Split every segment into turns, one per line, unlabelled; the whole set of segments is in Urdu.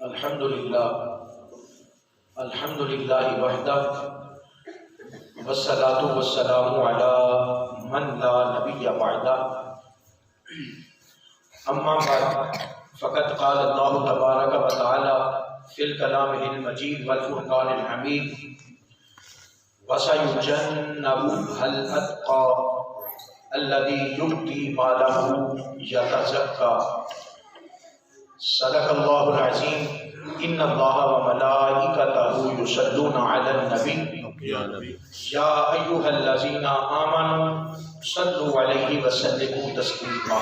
الحمدللہ وحدہ والصلاة والسلام علی من لا نبی بعدہ اما بعد فقد قال اللہ تبارک و تعالی فی الکلام المجید والفرقان الحمید وَسَيُجَنَّبُهَا الْأَتْقَى الَّذِي يُؤْتِي مَالَهُ يَتَزَكَّى صدق اللہ العظیم ان اللہ وملائکتہ یصلون علی النبی یا ایھا الذین آمنوا صلوا علیہ وسلموا تسلیما۔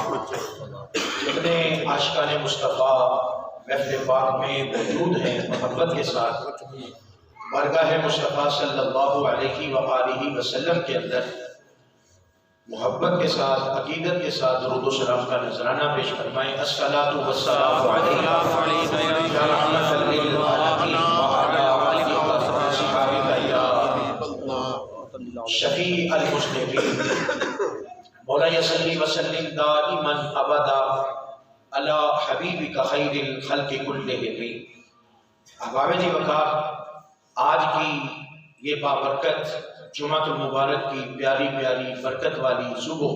جتنے عاشقان مصطفیٰ محفل پاک میں موجود ہیں محبت کے ساتھ بارگاہ مصطفیٰ صلی اللہ علیہ وآلہ وسلم کے اندر محبت کے ساتھ عقیدت کے ساتھ درود و سلام کا نذرانہ پیش فرمائیں۔ الصلاۃ والسلام علیک یا رحمۃ للعالمین وعلی آلک واصحابک یا شفیع المذنبین۔ مولاي صلی وسلم دائما ابدا علی حبیبک خیر الخلق کلہم۔ احباب جی وقار، آج کی یہ بابرکت جمعۃ المبارک کی پیاری پیاری برکت والی صبح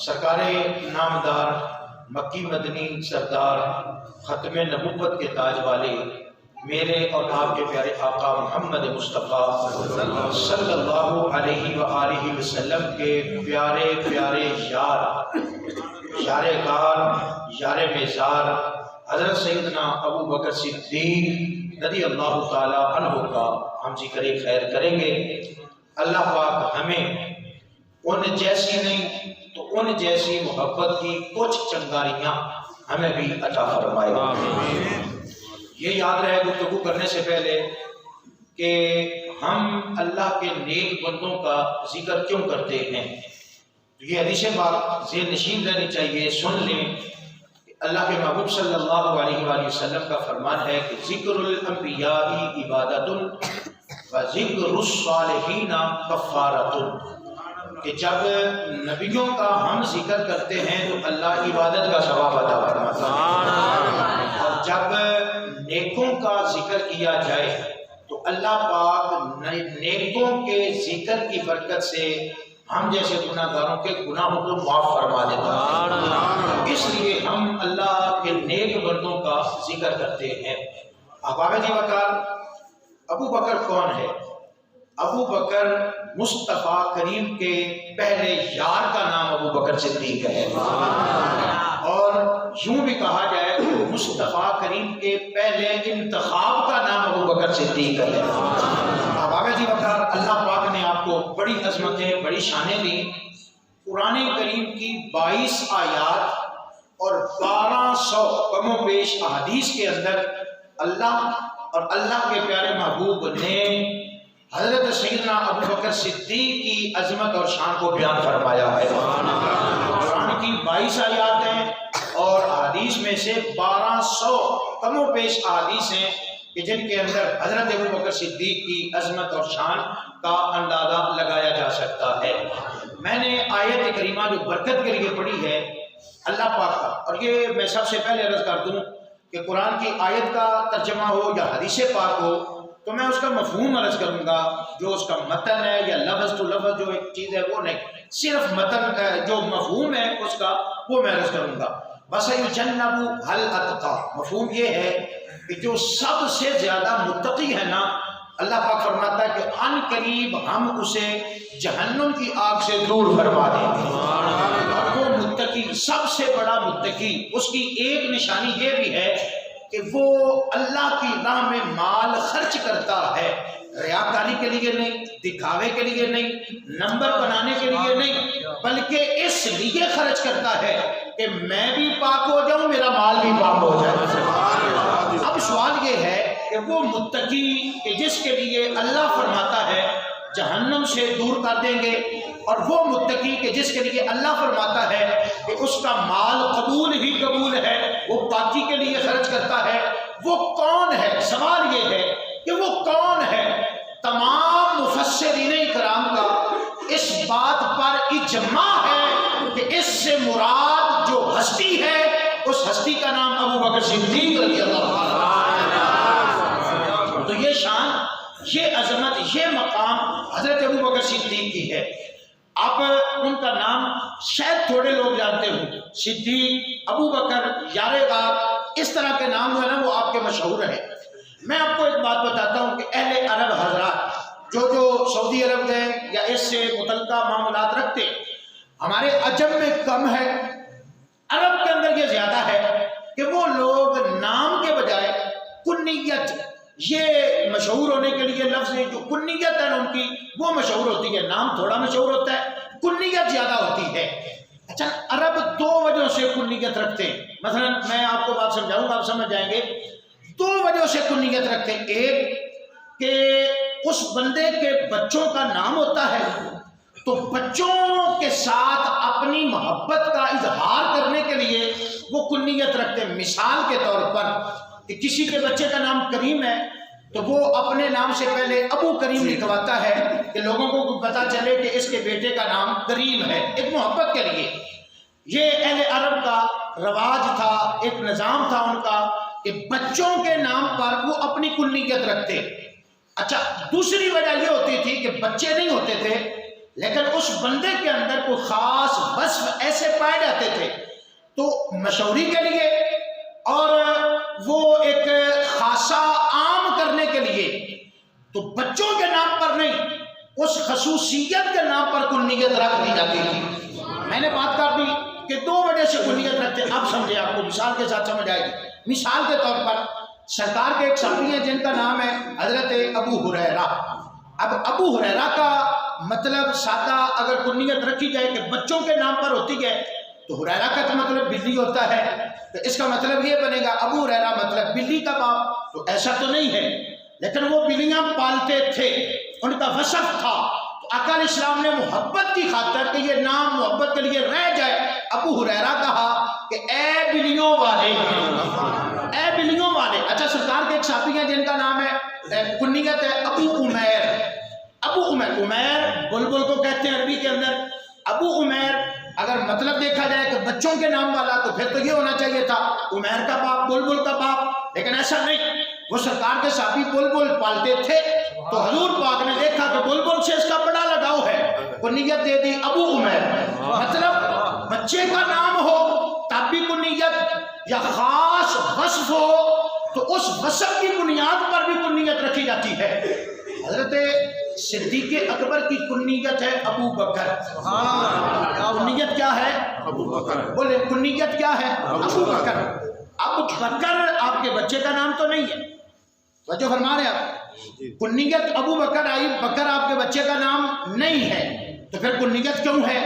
سرکار نامدار مکی مدنی سردار ختم نبوت کے تاج والے میرے اور آپ کے پیارے آقا محمد مصطفیٰ صلی اللہ علیہ وآلہ وسلم کے پیارے پیارے یار غار یار میزار حضرت سیدنا ابو بکر صدیق رضی اللہ تعالی عنہ کا ہم ذکر خیر کریں گے۔ اللہ پاک ہمیں ان جیسی نہیں تو ان جیسی محبت کی کچھ چنگاریاں ہمیں بھی عطا فرمائے۔ یہ یاد رہے گفتگو کرنے سے پہلے کہ ہم اللہ کے نیک بندوں کا ذکر کیوں کرتے ہیں، یہ حدیث پاک ذہن نشین رہنی چاہیے، سن لیں۔ اللہ کے محبوب صلی اللہ علیہ وآلہ وسلم کا فرمان ہے کہ ذکر الانبیاء عبادت و ذکر الصالحین کفارۃ، کہ جب نبیوں کا ہم ذکر کرتے ہیں تو اللہ عبادت کا ثواب عطا فرماتا ہے، اور جب نیکوں کا ذکر کیا جائے تو اللہ پاک نیکوں کے ذکر کی برکت سے ہم جیسے گناہ گاروں کے گناہوں کو معاف فرما دیتا ہے۔ اس لیے ہم اللہ کے نیک بندوں کا ذکر کرتے ہیں۔ احباب جی وقار، ابو بکر کون ہے؟ ابو بکر مصطفیٰ کریم کے پہلے یار کا نام ابو بکر صدیق ہے، اور یوں بھی کہا جائے تو مصطفیٰ کریم کے پہلے انتخاب کا نام ابو بکر صدیق ہے۔ احباب جی وقار، اللہ پاک نے آپ کو بڑی عظمتیں بڑی شانیں دی۔ قرآن کریم کی 22 آیات اور 1200 کم و بیش احادیث کے اندر اللہ اور اللہ کے پیارے محبوب نے حضرت سیدنا ابو بکر صدیق کی عظمت اور شان کو بیان فرمایا ہے۔ قرآن کی 22 آیات ہیں اور احادیث میں سے 1200 کم و بیش احادیث ہیں کہ جن کے اندر حضرت ابو بکر صدیق کی عظمت اور شان کا اندازہ لگایا جا سکتا ہے۔ میں نے آیت کریمہ جو برکت کے لیے پڑھی ہے اللہ پاک کا، اور یہ میں سب سے پہلے عرض کر دوں کہ قرآن کی آیت کا ترجمہ ہو یا حدیث پاک ہو تو میں اس کا مفہوم عرض کروں گا، جو اس کا متن ہے یا لفظ تو لفظ جو ایک چیز ہے وہ نہیں، صرف متن جو مفہوم ہے اس کا وہ میں عرض کروں گا۔ وَسَيُجَنَّبُهَا الْأَتْقَى، مفہوم یہ ہے کہ جو سب سے زیادہ متقی ہے نا، اللہ پاک فرماتا ہے کہ ان قریب ہم اسے جہنم کی آگ سے دور فرما دیں گے۔ اور وہ متقی، سب سے بڑا متقی، اس کی ایک نشانی یہ بھی ہے کہ وہ اللہ کی راہ میں مال خرچ کرتا ہے، ریاکاری کے لیے نہیں، دکھاوے کے لیے نہیں، نمبر بنانے کے لیے نہیں، بلکہ اس لیے خرچ کرتا ہے کہ میں بھی پاک ہو جاؤں، میرا مال بھی پاک ہو جائے۔ اب سوال یہ ہے کہ وہ متقی کہ جس کے لیے اللہ فرماتا ہے جہنم سے دور کر دیں گے، اور وہ متقی کہ جس کے لیے اللہ فرماتا ہے کہ اس کا مال قبول ہی قبول ہے، وہ پاکی کے لیے خرچ کرتا ہے، وہ کون ہے؟ سوال یہ ہے کہ وہ کون ہے؟ تمام مفسرین کرام کا اس بات پر اجماع ہے کہ اس سے مراد جو ہستی ہے اس ہستی کا نام ابو بکر صدیق یہ عظمت، یہ مقام حضرت ابوبکر صدیق کی ہے۔ آپ ان کا نام شاید تھوڑے لوگ جانتے ہوں، صدیق، ابوبکر، یار غار، اس طرح کے نام جو ہے نا وہ آپ کے مشہور ہیں۔ میں آپ کو ایک بات بتاتا ہوں کہ اہل عرب حضرات جو سعودی عرب گئے یا اس سے متعلقہ معاملات رکھتے، ہمارے عجم میں کم ہے، عرب کے اندر یہ زیادہ ہے کہ وہ لوگ نام کے بجائے کنیت، یہ مشہور ہونے کے لیے لفظ ہے، جو کنیت ہے ان کی وہ مشہور ہوتی ہے، نام تھوڑا مشہور ہوتا ہے، کنیت زیادہ ہوتی ہے۔ اچھا، عرب دو وجہ سے کنیت رکھتے ہیں، مثلا میں آپ کو بات سمجھاؤں گا، آپ سمجھ جائیں گے۔ دو وجہ سے کنیت رکھتے ہیں، ایک کہ اس بندے کے بچوں کا نام ہوتا ہے تو بچوں کے ساتھ اپنی محبت کا اظہار کرنے کے لیے وہ کنیت رکھتے ہیں۔ مثال کے طور پر کہ کسی کے بچے کا نام کریم ہے تو وہ اپنے نام سے پہلے ابو کریم لکھواتا ہے کہ لوگوں کو پتا چلے کہ اس کے بیٹے کا نام کریم ہے، ایک محبت کے لیے۔ یہ اہل عرب کا رواج تھا، ایک نظام تھا ان کا کہ بچوں کے نام پر وہ اپنی کنیت رکھتے۔ اچھا، دوسری وجہ یہ ہوتی تھی کہ بچے نہیں ہوتے تھے لیکن اس بندے کے اندر کوئی خاص وصف ایسے پائے جاتے تھے تو مشہوری کے لیے اور وہ ایک خاصہ عام کرنے کے لیے تو بچوں کے نام پر نہیں، اس خصوصیت کے نام پر کنیت رکھ دی جاتی تھی۔ میں نے بات کر دی کہ دو وجہ سے کنیت رکھتے، اب سمجھے، آپ کو مثال کے ساتھ سمجھ آئے گی۔ مثال کے طور پر سرکار کے ایک صحابی ہیں جن کا نام ہے حضرت ابو ہریرہ۔ اب ابو ہریرہ کا مطلب سادہ اگر کنیت رکھی جائے کہ بچوں کے نام پر ہوتی ہے تو ہریرہ کا تو مطلب بلی ہوتا ہے، تو اس کا مطلب یہ بنے گا ابو ہریرہ مطلب بلی کا باپ، تو ایسا تو نہیں ہے، لیکن وہ بلیاں پالتے تھے، ان کا وصف تھا۔ تو آقا علیہ السلام نے محبت کی خاطر کہ یہ نام محبت کے لیے رہ جائے، ابو ہریرہ کہا کہ اے بلیوں والے، اے بلیوں والے۔ اچھا، سرکار کے ایک صحابی ہیں جن کا نام ہے، کنیت ہے ابو عمیر۔ ابو عمیر، عمیر بلبل کو کہتے ہیں عربی کے اندر۔ ابو عمیر اگر مطلب دیکھا جائے کہ بچوں کے نام والا تو پھر تو یہ ہونا چاہیے تھا عمیر کا باپ، بلبل کا باپ، لیکن ایسا نہیں، وہ سرکار کے صحابی بلبل پالتے تھے تو حضور پاک نے دیکھا کہ بلبل سے اس کا بڑا لگاؤ ہے، کنیت دے دی ابو عمیر۔ مطلب بچے کا نام ہو تب بھی کنیت، یا خاص وصف ہو تو اس وصف کی بنیاد پر بھی کنیت رکھی جاتی ہے۔ حضرت صدیق اکبر کی کنیت ہے ابو بکر۔ کنیت کیا ہے؟ ابو بکر۔ بولے کنیت کیا ہے؟ ابو بکر۔ اب بکر آپ کے بچے کا نام تو نہیں ہے، توجہ فرما رہے آپ، کنیت ابو بکر آئی، بکر آپ کے بچے کا نام نہیں ہے، تو پھر کنیت کیوں ہے؟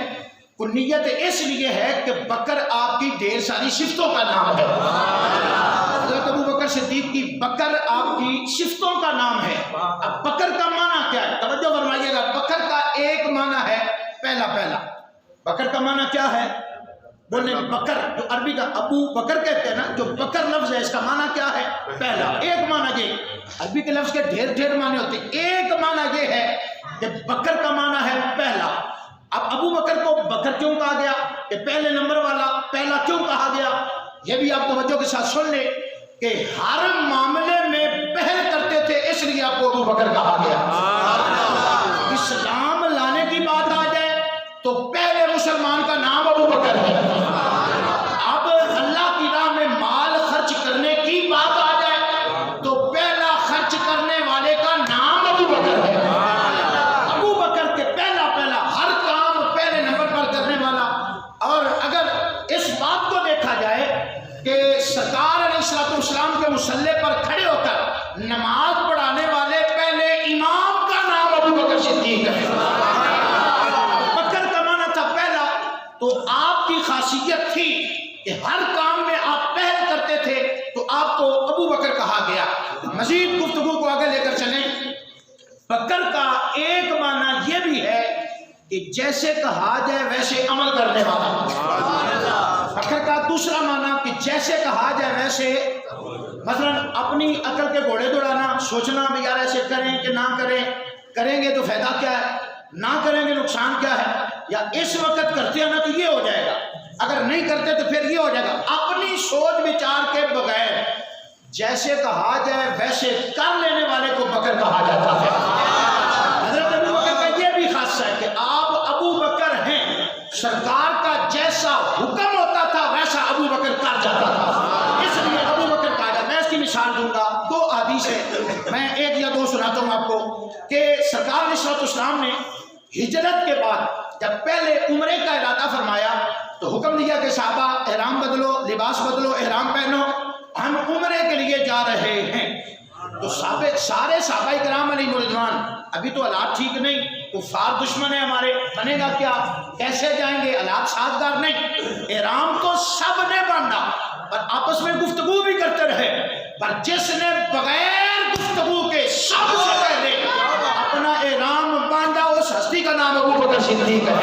کنیت اس لیے ہے کہ بکر آپ کی ڈھیر ساری صفتوں کا نام ہے۔ حضرت ابو بکر صدیق کی بکر آپ کی صفتوں کا نام ہے۔ اب بکر کا معنی کیا ہے؟ توجہ فرمائیے گا، بکر کا ایک معنی ہے پہلا پہلا۔ بکر کا معنی کیا ہے؟ بولے بکر، جو عربی کا ابو بکر کہتے ہیں نا، جو بکر لفظ ہے اس کا معنی کیا ہے؟ پہلا۔ ایک معنی یہ، عربی کے لفظ کے ڈھیر معنی ہوتے ہیں، ایک معنی یہ ہے کہ بکر کا معنی ہے پہلا۔ اب ابو بکر کو بکر کیوں کہا گیا کہ پہلے نمبر والا، پہلا کیوں کہا گیا؟ یہ بھی آپ توجہ کے ساتھ سن لیں کہ ہر معاملے میں پہل کرتے تھے، اس لیے آپ کو ابو بکر کہا گیا۔ اسلام لانے کی بات آ جائے تو پہلے مسلمان کا نام ابو بکر ہے۔ اب اللہ کی راہ میں مال خرچ کرنے کی بات آ جائے تو پہلا خرچ کرنے والے کا نام ابو بکر ہے۔ ابو بکر کے پہلا ہر کام پہلے نمبر پر کرنے والا۔ اور اگر اس بات کو دیکھا جائے کہ سرکار علیہ السلام کے مصلی پر کھڑے ہو کر نماز پڑھانے والے پہلے امام کا نام ابو بکر صدیق ہے۔ بکر کا معنی تھا پہلا، تو آپ کی خاصیت تھی کہ ہر کام میں آپ پہل کرتے تھے تو آپ کو ابو بکر کہا گیا۔ مزید گفتگو کو آگے لے کر چلیں۔ بکر کا ایک معنی یہ بھی ہے کہ جیسے کہا جائے ویسے عمل کرنے والا۔ بکر کا دوسرا معنی کہ جیسے کہا جائے ویسے، مثلا اپنی عقل کے گھوڑے دوڑانا، سوچنا بھی یار ایسے کریں کہ نہ کریں، کریں گے تو فائدہ کیا ہے، نہ کریں گے نقصان کیا ہے، یا اس وقت کرتے ہیں نا تو یہ ہو جائے گا، اگر نہیں کرتے تو پھر یہ ہو جائے گا۔ اپنی سوچ بچار کے بغیر جیسے کہا جائے ویسے کر لینے والے کو بکر کہا جاتا ہے۔ حضرت ابو بکر کا یہ بھی خاصہ ہے کہ آپ ابو بکر ہیں، سرکار کا جیسا حکم ہوتا تھا ویسا ابو بکر کر جاتا تھا، اس لیے ابو بکر کہا جاتا ہے۔ میں اس کی مثال دوں گا، 2 حدیث ہے، میں 1 یا 2 سناتا ہوں آپ کو کہ سرکار علیہ السلام نے ہجرت کے بعد جب پہلے عمرے کا ارادہ فرمایا تو حکم دیا کہ صحابہ احرام بدلو، لباس بدلو، احرام پہنو، ہم عمرے کے لیے جا رہے ہیں۔ تو سارے صحابہ کرام علیہ رضوان، ابھی تو حالات ٹھیک نہیں، کفار دشمن ہے ہمارے، بنے گا کیا، کیسے جائیں گے، حالات سازگار نہیں۔ احرام تو سب نے باندھا اور آپس میں گفتگو بھی کرتے رہے، پر جس نے بغیر گفتگو کے سب سے پہلے اپنا احرام باندھا اس ہستی کا نام ابو بکر صدیق ہے۔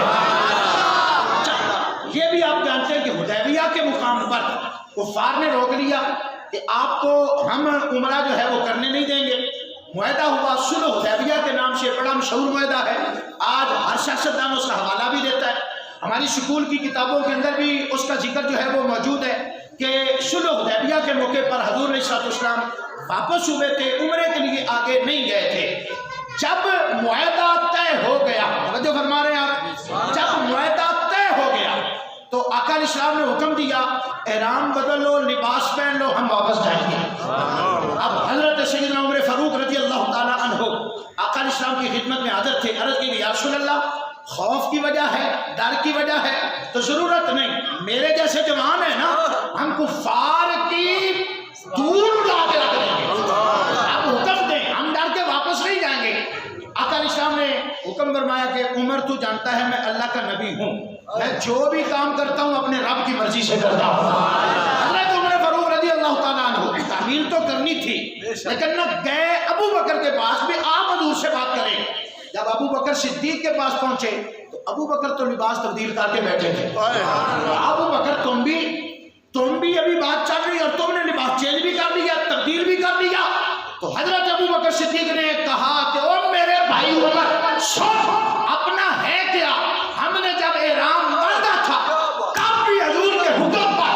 یہ بھی آپ جانتے ہیں کہ حدیبیہ کے مقام پر کفار نے روک لیا کہ آپ کو ہم عمرہ جو ہے وہ کرنے نہیں دیں گے۔ معاہدہ ہوا صلح حدیبیہ کے نام سے، بڑا مشہور معاہدہ ہے، آج ہر سیاستدان اس کا حوالہ بھی دیتا ہے، ہماری سکول کی کتابوں کے اندر بھی اس کا ذکر جو ہے وہ موجود ہے کہ صلح حدیبیہ کے موقع پر حضور علیہ السلام واپس ہوئے تھے، عمرے کے لیے آگے نہیں گئے تھے۔ جب معاہدہ طے ہو گیا، توجہ فرما رہے ہیں آپ، جب معاہدہ طے ہو گیا تو آقا علیہ السلام نے حکم دیا احرام بدل لو، لباس پہن لو، ہم واپس جائیں گے۔ اب حضرت سیدنا عمر فاروق رضی اللہ تعالی عنہ آقا علیہ السلام کی خدمت میں حاضر تھے، عرض کی یا رسول اللہ، خوف کی وجہ ہے، ڈر کی وجہ ہے تو ضرورت نہیں، میرے جیسے جوان ہیں نا، ہم کفار کی دور اڑا کے رکھ دیں گے، آپ حکم دیں، ہم ڈر کے واپس نہیں جائیں گے۔ آقا علیہ السلام نے حکم فرمایا کہ عمر تو جانتا ہے میں اللہ کا نبی ہوں، میں جو بھی کام کرتا ہوں اپنے رب کی مرضی سے کرتا ہوں۔ حضرت عمر فاروق رضی اللہ تعالیٰ عنہ تعمیل تو کرنی تھی لیکن نہ گئے ابو بکر کے پاس بھی آپ حضور سے بات کریں۔ جب ابو بکر صدیق کے پاس پہنچے تو ابو بکر تو لباس تبدیل کر کے بیٹھے تھے۔ ابو بکر تم بھی ابھی بات چل رہی اور تم نے لباس چینج بھی کر لیا، تبدیل بھی کر لیا۔ تو حضرت ابو بکر صدیق نے کہا کہ او میرے بھائی عمر سن، اپنا ہے کیا، ہم نے جب احرام باندھا تھا تب بھی حضور کے حکم پر،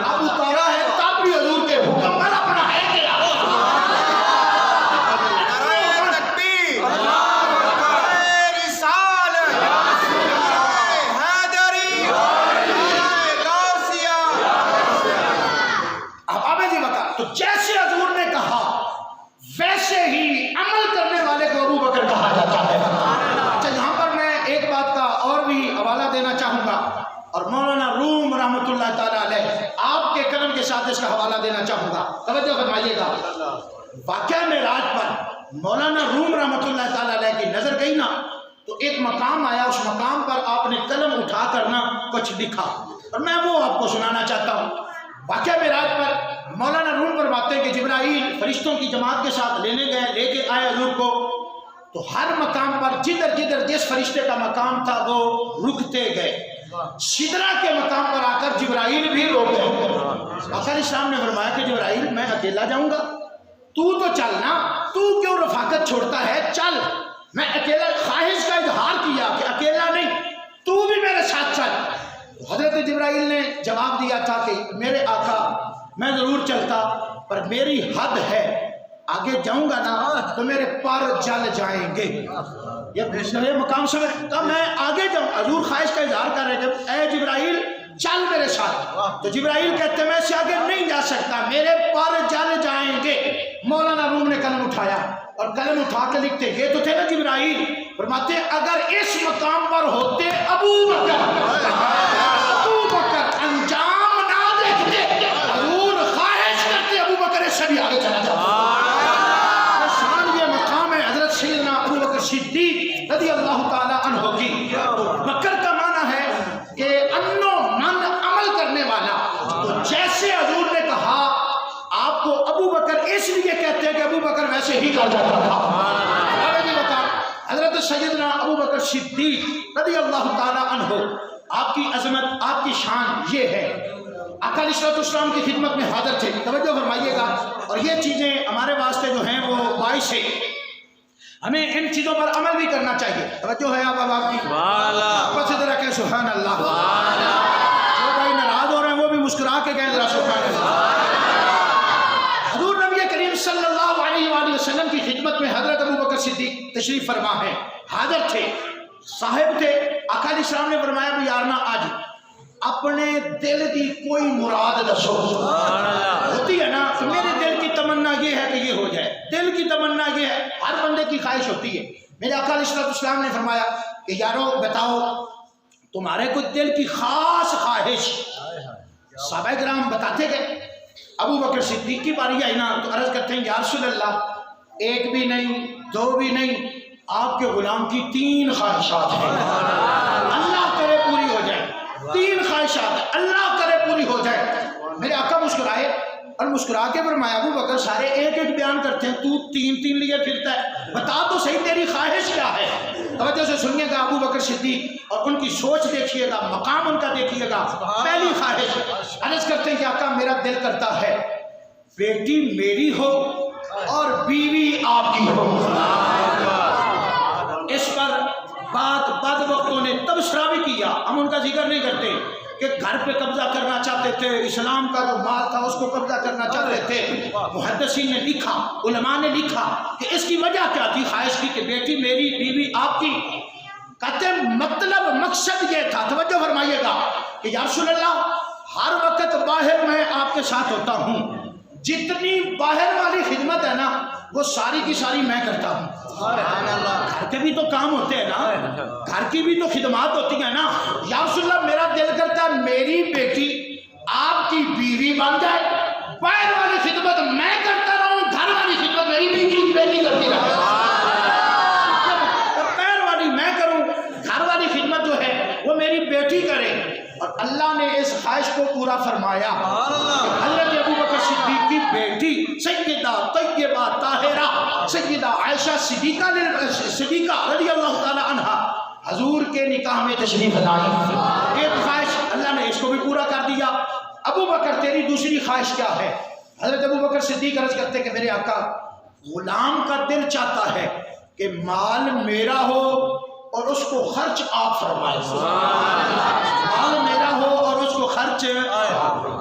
اب اتارا ہے تب بھی حضور کے حکم پر، اپنا ہے کیا۔ اب آبے جی بتا، تو جیسے حضور نے کہا ویسے ہی عمل کرنے والے کو ابو بکر کہا جاتا ہے۔ اچھا، یہاں پر میں ایک بات کا اور بھی حوالہ دینا چاہوں گا اور مولانا روم رحمۃ اللہ تعالیٰ علیہ آپ کے قلم کے ساتھ اس کا حوالہ دینا چاہوں گا، توجہ فرمائیے گا۔ واقعہ معراج پر مولانا روم رحمۃ اللہ تعالیٰ علیہ کی نظر گئی نا تو ایک مقام آیا، اس مقام پر آپ نے قلم اٹھا کر نا کچھ لکھا اور میں وہ آپ کو سنانا چاہتا ہوں۔ واقعہ معراج پر مولانا روم فرماتے ہیں کہ جبرائیل فرشتوں کی جماعت کے ساتھ لینے گئے، لے کے آئے حضور کو، تو ہر مقام پر جدھر جس فرشتے کا مقام تھا وہ رکتے گئے۔ سدرہ کے مقام پر آ کر جبرائیل بھی روک گئے۔ آقا علیہ السلام نے فرمایا کہ جبرائیل میں اکیلا جاؤں گا، تو چلنا، تو کیوں رفاقت چھوڑتا ہے، چل۔ میں اکیلا، خواہش کا اظہار کیا کہ اکیلا نہیں، تو بھی میرے ساتھ چل۔ حضرت جبرائیل نے جواب دیا تھا کہ میرے آقا میں ضرور چلتا پر میری حد ہے، آگے جاؤں گا نا تو میرے پر جل جائیں گے۔ یہ مقام سمجھ تو میں آگے جاؤں، حضور خواہش کا اظہار کر رہے تھے، اے جبرائیل چل میرے ساتھ۔ تو جبرائیل کہتے میں سے آگے نہیں جا سکتا، میرے پر جل جائیں گے۔ مولانا روم نے قلم اٹھایا اور قلم اٹھا کے لکھتے، یہ تو تھے نا جبرائیل، فرماتے اگر اس مقام پر ہوتے ابو بکر انجام نہ دیکھتے، حضور خواہش کرتے ابو بکر سے بھی آگے چلا جاتا۔ شان یہ مقام ہے حضرت سیدنا ابو بکر صدیق رضی اللہ تعالی عنہ کی۔ بکر کا معنی ہے کہ انو من عمل کرنے والا، تو جیسے حضور نے کہا آپ کو ابو بکر اس لیے کہتے ہیں کہ ابو بکر ویسے ہی کر جاتا تھا۔ حضرت سیدنا ابو بکر صدیق رضی اللہ تعالی عنہ، آپ کی عظمت، آپ کی شان یہ ہے، آقا علیہ السلام کی خدمت میں حاضر تھے، توجہ فرمائیے گا۔ اور یہ چیزیں ہمارے واسطے جو ہیں وہ باعث ہے، ہمیں ان چیزوں پر عمل بھی کرنا چاہیے۔ توجہ ہے آپ کی، بس ادھر کہ سبحان اللہ۔ جو بھائی ناراض ہو رہے ہیں وہ بھی مسکرا کے کہیں ذرا سبحان اللہ۔ حضور تشریف فرما ہے، حاضر تھے، صاحب تھے۔ آقا علیہ السلام نے فرمایا بھی یارنا آج اپنے دل کی کوئی مراد دسو۔ ہوتی ہے نا کہ میرے دل کی تمنا یہ ہے کہ یہ ہو جائے، دل کی تمنا یہ ہے، ہر بندے کی خواہش ہوتی ہے۔ میرے آقا علیہ السلام نے فرمایا کہ یارو بتاؤ تمہارے کوئی دل کی خاص خواہش؟ صحابہ کرام بتاتے گئے۔ ابو بکر صدیق کی باری آئی نا تو عرض کرتے ہیں یا رسول اللہ ایک بھی نہیں، دو بھی نہیں، آپ کے غلام کی 3 خواہشات ہیں، اللہ کرے پوری ہو جائے۔ 3 خواہشات ہیں، اللہ کرے پوری ہو جائے۔ میرے آقا مسکرائے اور مسکرا کے فرمایا ابو بکر سارے ایک ایک بیان کرتے ہیں، تو 3 لیے پھرتا ہے، بتا تو صحیح تیری خواہش کیا ہے۔ توجہ سے سنیے گا ابو بکر صدیق اور ان کی سوچ دیکھیے گا، مقام ان کا دیکھیے گا۔ پہلی خواہش عرض کرتے ہیں کہ آقا میرا دل کرتا ہے بیٹی میری ہو اور بیوی آپ کی ہو۔ اس پر بعد وقتوں نے تبصرہ بھی کیا، ہم ان کا ذکر نہیں کرتے کہ گھر پہ قبضہ کرنا چاہتے تھے، اسلام کا جو مال تھا اس کو قبضہ کرنا چاہتے تھے۔ محدثین نے لکھا، علماء نے لکھا کہ اس کی وجہ کیا تھی خواہش کی کہ بیٹی میری بیوی آپ کی؟ کہتے ہیں مطلب مقصد یہ تھا، توجہ فرمائیے گا، کہ یا رسول اللہ ہر وقت باہر میں آپ کے ساتھ ہوتا ہوں، جتنی باہر والی خدمت ہے نا وہ ساری کی ساری میں کرتا ہوں۔ گھر کے بھی تو کام ہوتے ہیں نا، گھر کی بھی تو خدمات ہوتی ہیں نا۔ یا رسول اللہ میرا دل کرتا ہے میری بیٹی آپ کی بیوی بن جائے، باہر والی خدمت میں کرتا رہوں، گھر والی خدمت میری بیٹی کرتی رہے۔ باہر والی میں کروں، گھر والی خدمت جو ہے وہ میری بیٹی کرے۔ اور اللہ نے اس خواہش کو پورا فرمایا۔ حضرت ابو بکر صدیق کی بیٹی سیدہ طیبہ طاہرہ سیدہ عائشہ صدیقہ رضی اللہ تعالی عنہا حضور کے نکاح میں تشریف لائی۔ ایک خواہش اللہ نے اس کو بھی پورا کر دیا۔ ابو بکر تیری دوسری خواہش کیا ہے؟ حضرت ابو بکر صدیق عرض کرتے کہ میرے آقا غلام کا دل چاہتا ہے کہ مال میرا ہو اور اس کو خرچ آپ فرمائیں۔ مال میرا ہو اور اس کو خرچ،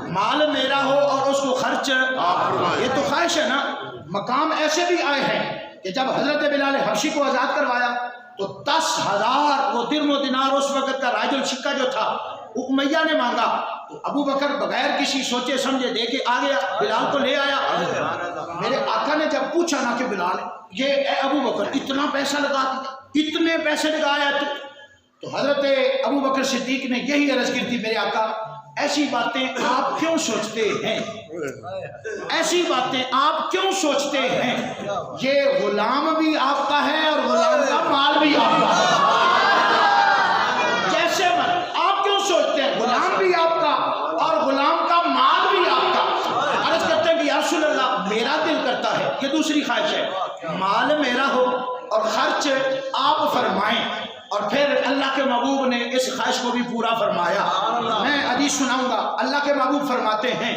مال میرا ہو اور اس کو خرچ، یہ تو خواہش ہے نا۔ مقام ایسے بھی آئے ہیں کہ جب حضرت بلال حبشی کو آزاد کروایا تو 10,000 وہ درم و دینار اس وقت کا رائج الشکہ جو تھا امیہ نے مانگا، تو ابو بکر بغیر کسی سوچے سمجھے دے کے آ گیا، بلال کو لے آیا۔ میرے آقا نے جب پوچھا نا کہ بلال یہ اے ابو بکر اتنا پیسہ لگا دیا، اتنے پیسے لگایا تو حضرت ابو بکر صدیق نے یہی عرض کی تھی میرے آقا ایسی باتیں آپ کیوں سوچتے ہیں، ایسی باتیں آپ کیوں سوچتے ہیں، یہ غلام بھی آپ کا ہے اور غلام کا مال بھی آپ کا ہے، جیسے آپ کیوں سوچتے ہیں غلام بھی آپ کا اور غلام کا مال بھی آپ کا۔ عرض کرتے ہیں کہ یا رسول اللہ میرا دل کرتا ہے، یہ دوسری خواہش ہے، مال میرا ہو اور خرچ آپ فرمائیں۔ اور پھر اللہ کے محبوب نے اس خواہش کو بھی پورا فرمایا۔ میں حدیث سناؤں گا، اللہ کے محبوب فرماتے ہیں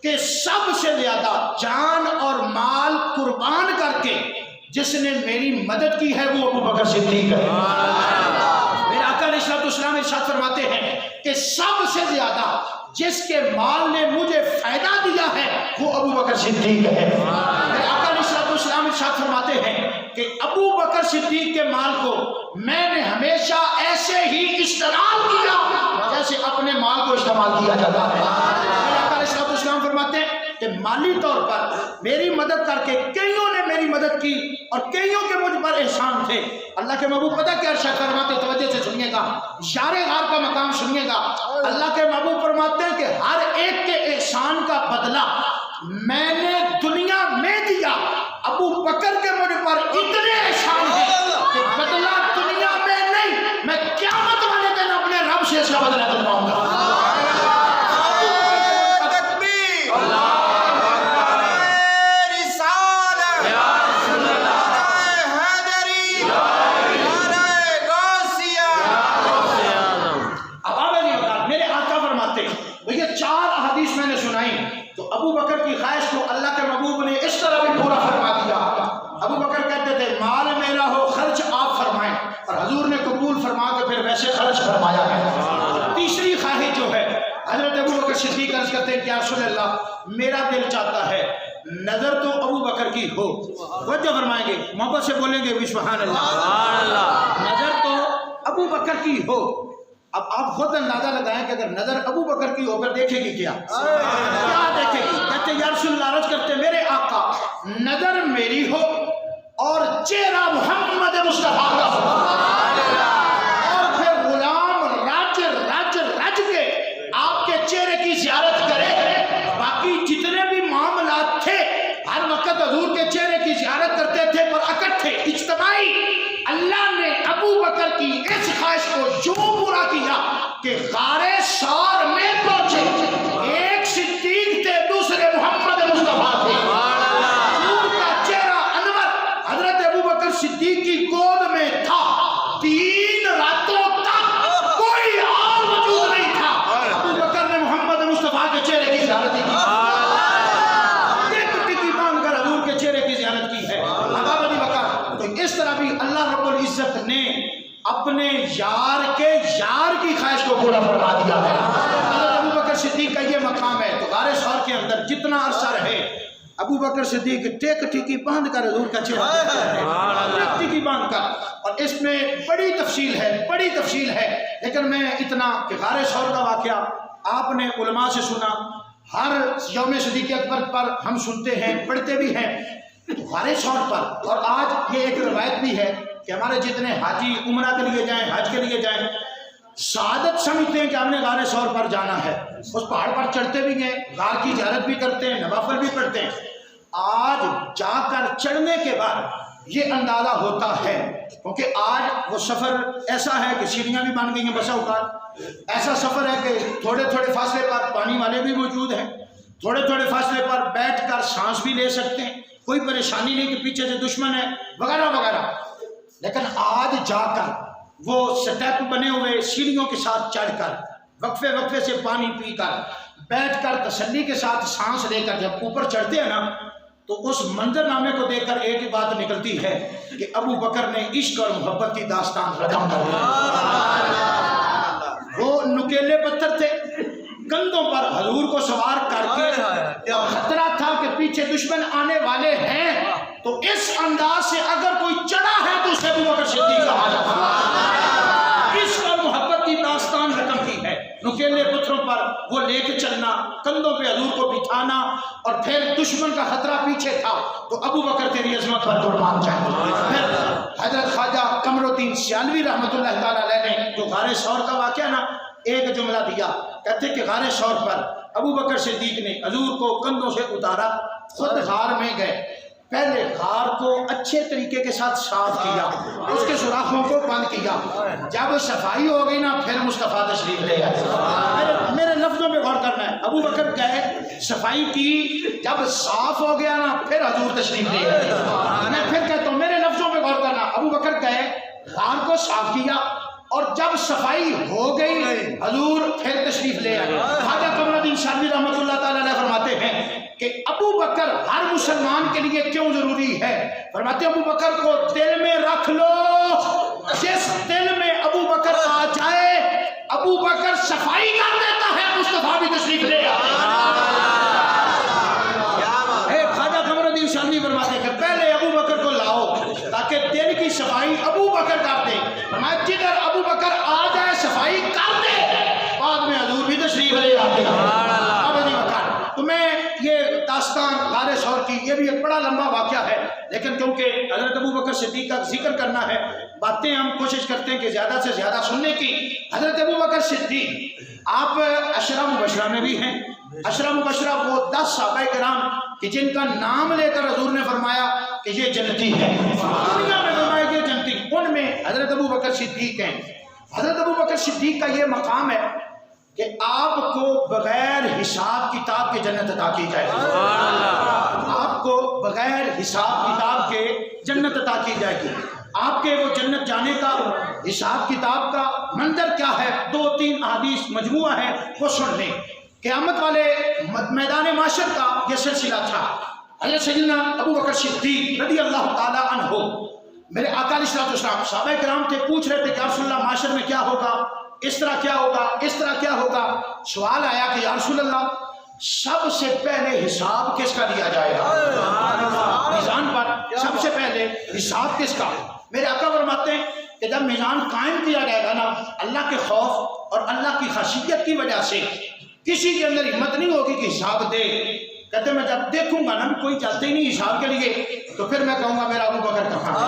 کہ سب سے زیادہ جان اور مال قربان کر کے جس نے میری مدد کی ہے وہ ابو بکر صدیق ہے۔ میرے آقا علیہ السلام ارشاد فرماتے ہیں کہ سب سے زیادہ جس کے مال نے مجھے فائدہ دیا ہے وہ ابو بکر صدیق ہے۔ میرے آقا علیہ السلام ارشاد فرماتے ہیں کہ ابو بکر صدیق کے مال کو میں نے ہمیشہ ایسے ہی استعمال کیا جیسے اپنے مال کو استعمال کیا جاتا ہے۔ میرے آقا علیہ السلام فرماتے ہیں کہ مالی طور پر میری مدد کر کے کئیوں نے میری مدد کی اور کئیوں کے مجھ پر احسان تھے۔ اللہ کے محبوب پتہ کیا ارشاد فرماتے، توجہ سے سنیے گا، شار غار کا مقام سنیے گا۔ اللہ کے محبوب فرماتے ہیں کہ ہر ایک کے احسان کا بدلہ میں نے دنیا میں دیا، ابو بکر کے مجھ پر اتنے احسان ہیں کہ بدلہ دنیا میں نہیں، میں قیامت والے دن اپنے رب سے اس کا بدلہ دلواؤں گا۔ ابو بکر کی خواہش کو اللہ کے محبوب نے اس طرح بھی پورا فرما دیا۔ ابو بکر کہتے تھے مال میرا ہو خرچ آپ فرمائیں، اور حضور نے قبول فرما کے پھر ویسے خرچ فرمایا ہے۔ تیسری خواہش جو ہے حضرت ابو بکر صدیق عرض کرتے ہیں کہ یا رسول اللہ میرا دل چاہتا ہے نظر تو ابو بکر کی ہو، توجہ فرمائیں گے، محبت سے بولیں گے سبحان اللہ، نظر تو ابو بکر کی ہو۔ اب آپ خود اندازہ لگائیں کہ اگر نظر ابو بکر کی ہو کر دیکھے گی کیا دیکھے گی؟ کہتے یا رسول اللہ، عرض کرتے میرے آقا نظر میری ہو اور چہرہ محمد مصطفیٰ کا ہو، اور پھر غلام رج رج رج کے آپ کے چہرے کی زیارت کرے، باقی جتنے بھی معاملات تھے ہر وقت حضور کے چہرے کی زیارت کرتے تھے پر اکٹھے اجتماعی۔ اللہ نے ابو بکر کی اس خواہش کو جو پورا کیا کہ غار ثور میں پہنچے، ایک صدیق تھے، دوسرے محمد مصطفیٰ تھے، حضور کا چہرہ انور حضرت ابو بکر صدیق کی گود میں تھا، 3 راتوں تک کوئی اور موجود نہیں تھا، ابو بکر نے محمد مصطفیٰ کے چہرے کی زیارت کی، ٹکی باندھ کر حضور کے چہرے کی زیارت کی ہے۔ ابو بکر تو اس طرح بھی اللہ رب العزت نے اپنے یار کے یار کی خواہش کو پورا فرما دیا ہے۔ حضرت ابو بکر صدیق کا یہ مقام ہے، تو غار ثور کے اندر جتنا عرصہ رہے ابو بکر صدیق ٹیکی باندھ کر حضور کا چہرہ ٹیکی باندھ کر، اور اس میں بڑی تفصیل ہے، لیکن میں اتنا کہ غار ثور کا واقعہ آپ نے علماء سے سنا، ہر یوم صدیق اکبر پر ہم سنتے ہیں، پڑھتے بھی ہیں، غار ثور پر۔ اور آج یہ ایک روایت بھی ہے کہ ہمارے جتنے حاجی عمرہ کے لیے جائیں، حج کے لیے جائیں، سعادت سمجھتے ہیں کہ ہم نے غار ثور پر جانا ہے، اس پہاڑ پر چڑھتے بھی ہیں، غار کی زیارت بھی کرتے ہیں، نوافل بھی پڑھتے ہیں۔ آج جا کر چڑھنے کے بعد یہ اندازہ ہوتا ہے، کیونکہ آج وہ سفر ایسا ہے کہ سیڑھیاں بھی بن گئی ہیں، بسا اوقات ایسا سفر ہے کہ تھوڑے فاصلے پر پانی والے بھی موجود ہیں، تھوڑے فاصلے پر بیٹھ کر سانس بھی لے سکتے ہیں، کوئی پریشانی نہیں کہ پیچھے سے دشمن ہے وغیرہ وغیرہ۔ لیکن آج جا کر وہ سٹیپ بنے ہوئے سیڑھیوں کے ساتھ چڑھ کر وقفے سے پانی پی کر بیٹھ کر تسلی کے ساتھ سانس لے کر جب اوپر چڑھتے ہیں نا، تو اس منظر نامے کو دیکھ کر ایک ہی بات نکلتی ہے کہ ابو بکر نے عشق اور محبت کی داستان رقم کر دی۔ وہ نکیلے پتھر تھے، کندھوں پر حضور کو سوار کر کے خطرہ تھا کہ پیچھے دشمن آنے والے ہیں، تو اس انداز سے اگر کوئی چڑھا ہے تو اسے ابو بکر صدیق کہا جاتا ہے۔ عشق اور محبت کی داستان رقم کی ہے، نکیلے پتھروں پر وہ لے کے چلنا، کندھوں پہ حضور کو بٹھانا، اور پھر دشمن کا خطرہ پیچھے تھا تو ابو بکر تیری عظمت پر قربان جائے۔ پھر حضرت خواجہ قمر الدین سیالوی رحمۃ اللہ تعالیٰ علیہ نے جو غار ثور کا واقعہ نا ایک جملہ دیا، کہتے کہ غار ثور پر ابو بکر صدیق نے حضور کو کندھوں سے اتارا، خود غار میں گئے، پہلے غار کو اچھے طریقے کے ساتھ صاف کیا، اس کے سوراخوں کو بند کیا، جب صفائی ہو گئی نا پھر مصطفیٰ تشریف لے آئے۔ میرے لفظوں پہ غور کرنا ہے، ابو بکر گئے، صفائی کی، جب صاف ہو گیا نا پھر حضور تشریف لے آئے۔ میں پھر کہتا ہوں میرے لفظوں پہ غور کرنا، ابو بکر گئے، غار کو صاف کیا، اور جب صفائی ہو گئی حضور پھر تشریف لے آئے۔ خواجہ قمر الدین سیالوی رحمۃ اللہ تعالیٰ علیہ فرماتے ہیں کہ ابو بکر ہر مسلمان کے لیے کیوں ضروری ہے؟ فرماتے ہیں ابو بکر کو دل میں رکھ لو، جس دل میں ابو بکر آ جائے ابو بکر صفائی کر دیتا ہے، مصطفیٰ بھی تشریف لے آئے۔ خواجہ قمر الدین سیالوی فرماتے ہیں کہ پہلے ابو بکر کو لاؤ تاکہ دل کی صفائی ابو بکر کر دے، فرمایا جدھر ابو بکر آ جائے صفائی کر دے، بعد میں حضور بھی تشریف لے آتے ہیں۔ تو میں یہ داستان غار ثور کی، یہ بھی ایک بڑا لمبا واقعہ ہے، لیکن کیونکہ حضرت ابو بکر صدیق کا ذکر کرنا ہے، باتیں ہم کوشش کرتے ہیں کہ زیادہ سے زیادہ سننے کی۔ حضرت ابو بکر صدیق آپ عشرہ مبشرہ میں بھی ہیں، عشرہ مبشرہ وہ 10 صحابہ کرام کہ جن کا نام لے کر حضور نے فرمایا کہ یہ جنتی ہے، دنیا میں فرمایا یہ جنتی، ان میں حضرت ابو بکر صدیق ہیں۔ حضرت ابو بکر صدیق کا یہ مقام ہے کہ آپ کو بغیر حساب کتاب کے جنت عطا کی جائے گی، آپ کو بغیر حساب کتاب کے جنت عطا کی جائے گی۔ آپ کے وہ جنت جانے کا حساب کتاب کا منظر کیا ہے، 2-3 احادیث مجموعہ ہے، وہ سن لیں۔ قیامت والے میدان معاشر کا یہ سلسلہ تھا۔ حضرت سیدنا ابو بکر صدیق رضی اللہ تعالی عنہ، میرے آقا علیہ الصلوۃ والسلام، صحابہ کرام تھے، پوچھ رہے تھے کہ یا رسول اللہ معاشر میں کیا ہوگا، اس طرح کیا ہوگا، اس طرح کیا ہوگا۔ سوال آیا کہ یا رسول اللہ سب سے پہلے حساب کس کا لیا جائے گا؟ میزان پر سب سے پہلے حساب کس کا؟ میرے آقا فرماتے ہیں کہ جب میزان قائم کیا جائے گا نا، اللہ کے خوف اور اللہ کی خشیت کی وجہ سے کسی کے اندر ہمت نہیں ہوگی کہ حساب دے۔ کہتے میں جب دیکھوں گا نا کوئی چلتے ہی نہیں حساب کے لیے، تو پھر میں کہوں گا میرا ابو بکر کہاں ہے؟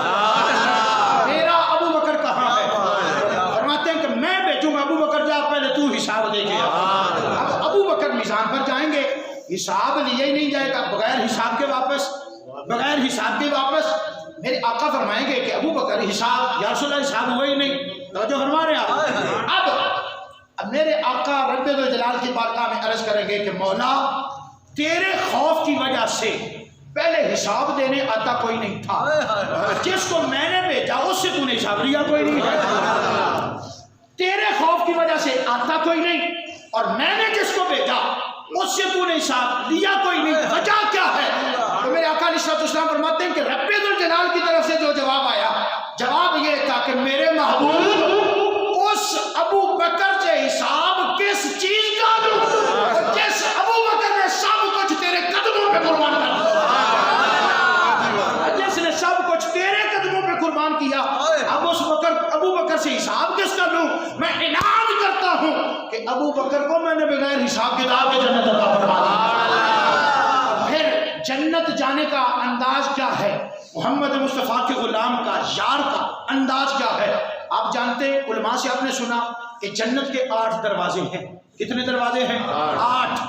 میرا ابو بکر کہاں ہے؟ فرماتے ہیں کہ میں بیچوں گا، ابو بکر جا پہلے تو حساب دے کے آ۔ اب ابو بکر میزان پر جائیں گے، حساب لیے ہی نہیں جائے گا، بغیر حساب کے واپس، بغیر حساب کے واپس۔ میرے آقا فرمائیں گے کہ ابو بکر حساب، یا رسول اللہ حساب ہوئے ہی نہیں، توجہ فرما رہے ہیں آپ۔ اب میرے آقا رب الجلال کی بارگاہ میں عرض کریں گے کہ مولا تیرے خوف کی وجہ سے پہلے حساب دینے آتا کوئی نہیں تھا، جس کو میں نے بھیجا اس سے تو نے حساب لیا کوئی نہیں ہے، تیرے خوف کی وجہ سے آتا کوئی نہیں، اور میں نے جس کو بھیجا اس سے تو نے حساب لیا کوئی نہیں، وجہ کیا ہے؟ تو میرے آقا علیہ الصلوۃ والسلام فرماتے ہیں کہ رب الجلال کی طرف سے جو جواب آیا، جواب یہ تھا کہ میرے محبوب اس ابو بکر سے حساب کس چیز کا دوں جس ابو بکر نے سب کچھ تیرے قدموں پہ قربان کر دیا، جس نے سب کچھ تیرے قدموں پہ قربان کیا، اب اس ابو بکر سے حساب کس کا لوں؟ میں اعلان کرتا ہوں کہ ابو بکر کو میں نے بغیر حساب کتاب کے جنت عطا فرما دی۔ پھر جنت جانے کا انداز کیا ہے؟ محمد مصطفیٰ کے غلام کا، یار کا انداز کیا ہے؟ آپ جانتے ہیں، علماء سے آپ نے سنا کہ جنت کے 8 دروازے ہیں۔ کتنے دروازے ہیں؟ 8۔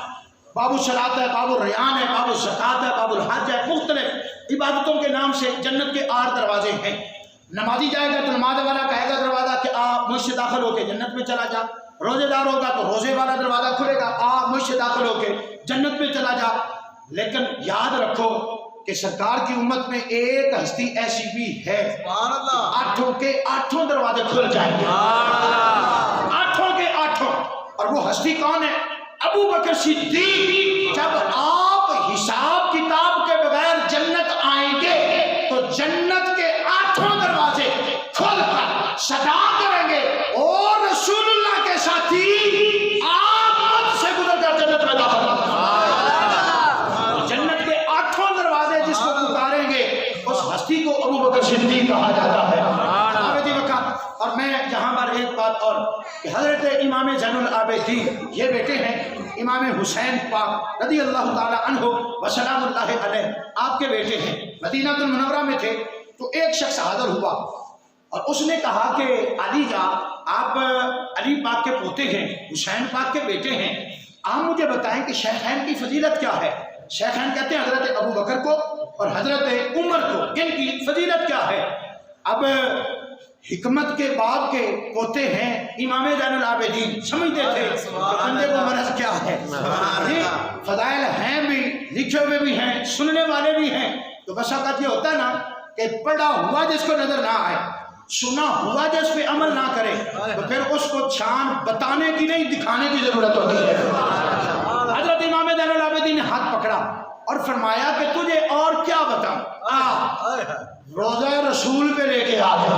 باب الصلاۃ ہے، باب الریان ہے، باب الزکوٰۃ ہے، باب الحج ہے، مختلف عبادتوں کے نام سے جنت کے 8 دروازے ہیں۔ نمازی جائے گا تو نماز والا کہے گا دروازہ کہ آ مجھ سے داخل ہو کے جنت میں چلا جا، روزے دار ہوگا تو روزے والا دروازہ کھلے گا، آ مجھ سے داخل ہو کے جنت میں چلا جا۔ لیکن یاد رکھو کہ سرکار کی امت میں ایک ہستی ایسی بھی ہے، 8 کے 8 دروازے کھل جائیں گے، 8 کے 8۔ اور وہ ہستی کون ہے؟ ابو بکر صدیق۔ جب آپ حساب کتاب کے بغیر جنت آئیں گے تو جنت کے 8 دروازے کھل کر صدا کریں گے، اور رسول اللہ کے ساتھی آپ مجھ سے گزر کر جنت میں داخل ہوں۔ جنت کے 8 دروازے جس کو پکاریں گے اس ہستی کو ابو بکر صدیق کہا جاتا ہے۔ اور میں یہاں پر ایک بات اور کہ حضرت امام زین العابدین یہ بیٹے ہیں امام حسین پاک رضی اللہ تعالی عنہ وسلام اللہ علیہ، آپ کے بیٹے ہیں۔ مدینہ المنورہ میں تھے تو ایک شخص حاضر ہوا اور اس نے کہا کہ علی جا، آپ علی پاک کے پوتے ہیں، حسین پاک کے بیٹے ہیں، آپ مجھے بتائیں کہ شیخین کی فضیلت کیا ہے؟ شیخین کہتے ہیں حضرت ابو بکر کو اور حضرت عمر کو، ان کی فضیلت کیا ہے؟ اب حکمت کے باپ کے پوتے ہیں امام زین العابدین، سمجھتے تھے کہ بندے کو مرض کیا ہے، فضائل ہیں بھی، لکھے ہوئے بھی ہیں، سننے والے بھی ہیں۔ تو بس اوقات یہ ہوتا ہے نا کہ پڑھا ہوا جس کو نظر نہ آئے، سنا ہوا جس پہ عمل نہ کرے، تو پھر اس کو شان بتانے کی نہیں دکھانے کی ضرورت ہوتی ہے۔ حضرت امام زین العابدین نے ہاتھ پکڑا اور فرمایا کہ تجھے اور کیا بتاؤں؟ روزہ رسول پہ لے کے آ گیا،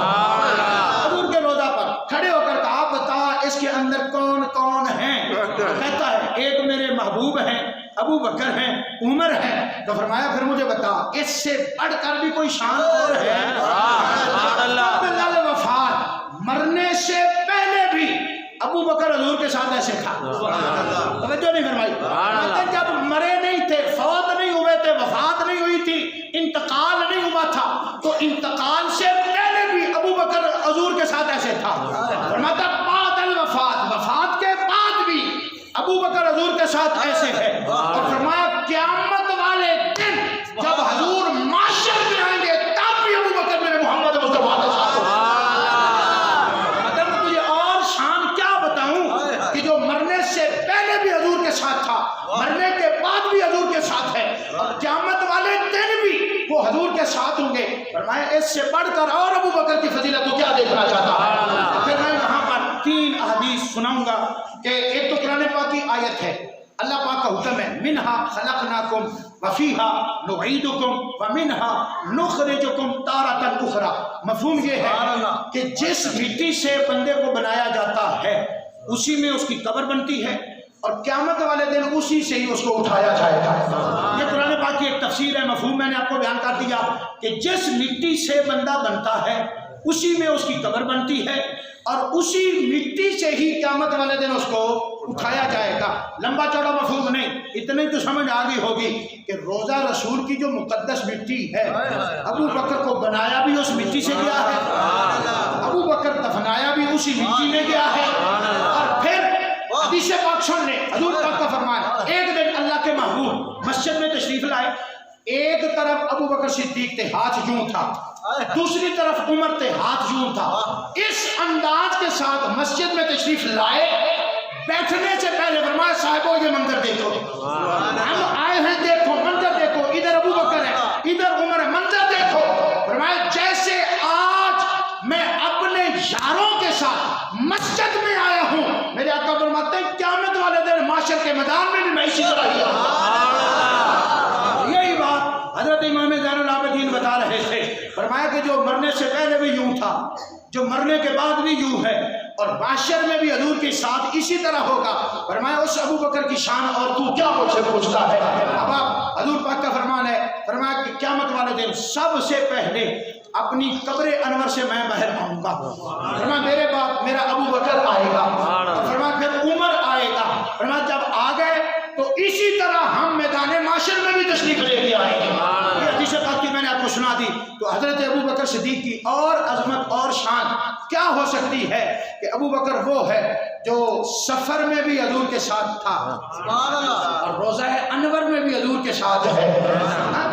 حضور کے روزہ پر کھڑے ہو کر کہا بتا اس کے اندر کون کون ہیں؟ کہتا ہے ایک میرے محبوب ہیں، ابو بکر ہیں، عمر ہیں۔ تو فرمایا پھر مجھے بتا اس سے بڑھ کر بھی کوئی شان اور ہے؟ وفات مرنے سے پہلے بھی ابو بکر حضور کے ساتھ ایسے تھا، توجہ نہیں فرمائی؟ جب مرے نہیں تھے، فوت نہیں ہوئے تھے، وفات نہیں ہوئی تھی، انتقال نہیں ہوا تھا، تو انتقال سے پہلے بھی ابو بکر حضور کے ساتھ ایسے تھا۔ فرماتا بعد الوفات، وفات کے بعد بھی ابو بکر حضور کے ساتھ ایسے ہے۔ اور فرمایا قیامت والے دن جب حضور معاشر میں آئیں گے تب بھی ابو بکر میرے محمد مصطفیٰ کے ساتھ۔ اگر میں تجھے اور شان کیا بتاؤں کہ جو مرنے سے پہلے بھی حضور کے ساتھ تھا، مرنے کے بعد بھی حضور کے ساتھ ہے، اور قیامت والے دن بھی وہ حضور کے ساتھ ہوں گے۔ فرمایا اس سے بڑھ کر اور ابو بکر کی فضیلت تو کیا دیکھنا چاہتا ہے؟ پھر میں یہاں پر 3 احادیث سناؤں گا کہ ایک تو قرآن پاک کی آیت ہے، اللہ پاک کا حکم ہے منہا خلقناکم وفیہا نعیدکم ومنہا نخرجکم تارۃ اخری۔ مفہوم یہ ہے کہ جس مٹی سے بندے کو بنایا جاتا ہے اسی میں اس کی قبر بنتی ہے، اور قیامت والے دن اسی سے ہی اس کو اٹھایا جائے گا۔ یہ قرآن پاک کی ایک تفسیر ہے، مفہوم میں نے آپ کو بیان کر دیا کہ جس مٹی سے بندہ بنتا ہے اسی میں اس کی قبر بنتی ہے، اور اسی مٹی سے ہی قیامت والے دن اس کو اٹھایا جائے گا۔ لمبا چوڑا مفہوم نہیں، اتنے تو سمجھ آ گئی ہوگی کہ روزہ رسول کی جو مقدس مٹی ہے، ابو بکر کو بنایا بھی اس مٹی سے گیا ہے، ابو بکر دفنایا بھی اسی مٹی میں گیا ہے۔ اور پھر حدیث پاک سن لیں، حضور پاک کا فرمان، ایک دن اللہ کے محبوب مسجد میں تشریف لائے، ایک طرف ابو بکر صدیق تے ہاتھ یوں تھا، دوسری طرف عمر تے ہاتھ یوں تھا، اس انداز کے ساتھ مسجد میں تشریف لائے، بیٹھنے سے پہلے فرمایا صاحبو یہ منظر دیکھو، ہم آئے ہیں دیکھو منظر دیکھو، ادھر ابو بکر ہے ادھر عمر ہے، منظر دیکھو۔ فرمایا جیسے آج میں اپنے یاروں کے ساتھ مسجد میں آیا ہوں، میرے آقا فرماتے ہیں قیامت والے دن معاشر کے میدان میں بھی میں اسی طرح ہی آؤں۔ یہی بات حضرت امام زین العابدین بتا رہے تھے، فرمایا کہ جو مرنے سے پہلے بھی یوں تھا، جو مرنے کے بعد بھی یوں ہے، اور معاشر میں بھی حضور کے ساتھ اسی طرح ہوگا۔ فرمایا اس ابو بکر کی شان اور تو کیا مجھ سے پوچھتا ہے؟ اب آپ حضور پاک کا فرمان ہے، فرمایا کہ قیامت والے دن سب سے پہلے اپنی قبر انور سے میں باہر آؤں گا۔ فرمایا میرے بعد میرا ابو بکر آئے گا، فرمایا پھر عمر آئے گا۔ فرمایا جب آ گئے تو اسی طرح ہم میدان معاشر میں بھی تشریف لے کے آئے گے۔ یہ حدیث پاک کی میں نے آپ کو سنا دی، تو حضرت ابو بکر صدیق کی اور عظمت اور شان کیا ہو سکتی ہے کہ ابو بکر وہ ہے جو سفر میں بھی حضور کے ساتھ تھا اور روزہ انور میں بھی حضور کے ساتھ ہے۔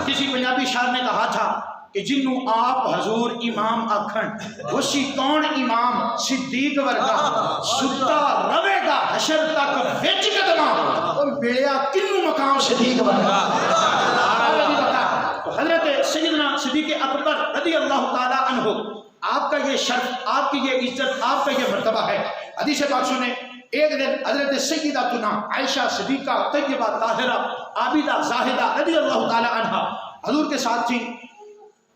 کسی پنجابی شاعر نے کہا تھا کہ جنوں آپ حضور امام آکھن وسی کون امام صدیق ورگا، ستا روے گا حشر تک وچ قدماں، او ملیا کنوں مقام صدیق ورگا۔ تو حضرت سیدنا صدیق اکبر رضی اللہ تعالی عنہ، آپ کا یہ شرف، آپ کی یہ عزت، آپ کا یہ مرتبہ ہے۔ حدیث پاک سنیں، ایک دن حضرت سیدتنا عائشہ صدیقہ طیبہ طاہرہ عابدہ زاہدہ رضی اللہ تعالی عنہ حضور کے ساتھ تھی،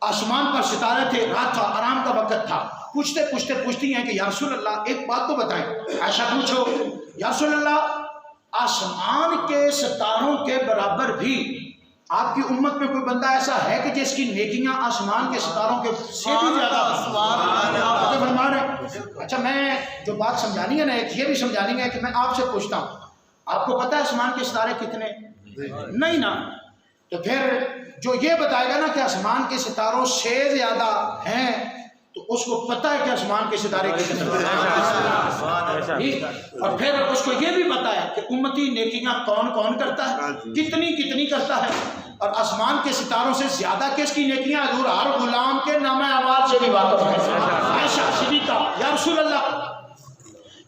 آسمان پر ستارے تھے، رات تھا، آرام کا وقت تھا، پوچھتے پوچھتے پوچھتی ہیں کہ یا رسول اللہ ایک بات تو بتائیں۔ عائشہ پوچھو۔ یا رسول اللہ آسمان کے ستاروں کے برابر بھی آپ کی امت میں کوئی بندہ ایسا ہے کہ جس کی نیکیاں آسمان کے ستاروں کے سے بھی زیادہ؟ اچھا میں جو بات سمجھانی ہے نا، ایک یہ بھی سمجھانی ہے کہ میں آپ سے پوچھتا ہوں، آپ کو پتہ ہے آسمان کے ستارے کتنے؟ نہیں نا، تو پھر جو یہ بتائے گا نا کہ آسمان کے ستاروں سے زیادہ ہیں تو اس کو پتہ ہے کہ آسمان کے ستارے کتنے ہیں، اور پھر اس کو یہ بھی پتہ ہے کہ امتی نیکیاں کون کون کرتا ہے، کتنی کتنی کرتا ہے، اور آسمان کے ستاروں سے زیادہ کس کی نیکیاں؟ حضور ہر غلام کے نام اعمال سے بھی واقف ہے۔ عائشہ صدیقہ، یا رسول اللہ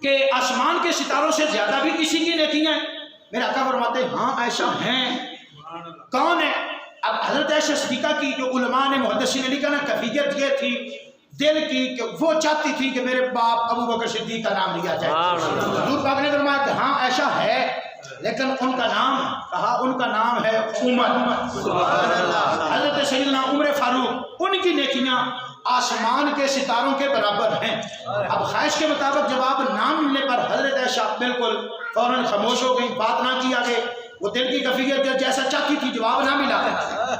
کہ آسمان کے ستاروں سے زیادہ بھی کسی کی نیکیاں ہیں؟ میرے آقا فرماتے ہیں ہاں عائشہ ہیں۔ کون ہے؟ اب حضرت عائشہ صدیقہ کی جو علماء نے محدثین نے لکھا نا کیفیت یہ تھی دل کی کہ وہ چاہتی تھی کہ میرے باپ ابو بکر صدیق کا نام لیا جائے۔ حضور پاک نے فرمایا کہ ہاں عائشہ ہے، لیکن ان کا نام کہا، ان کا نام ہے عمر۔ حضرت سیدنا عمر فاروق، ان کی نیکیاں آسمان کے ستاروں کے برابر ہیں۔ اب خواہش کے مطابق جواب نہ ملنے پر حضرت عائشہ بالکل فوراً خاموش ہو گئی، بات نہ کی آگے، وہ دل کی کیفیت جیسا چاہتی تھی جواب نہ ملا۔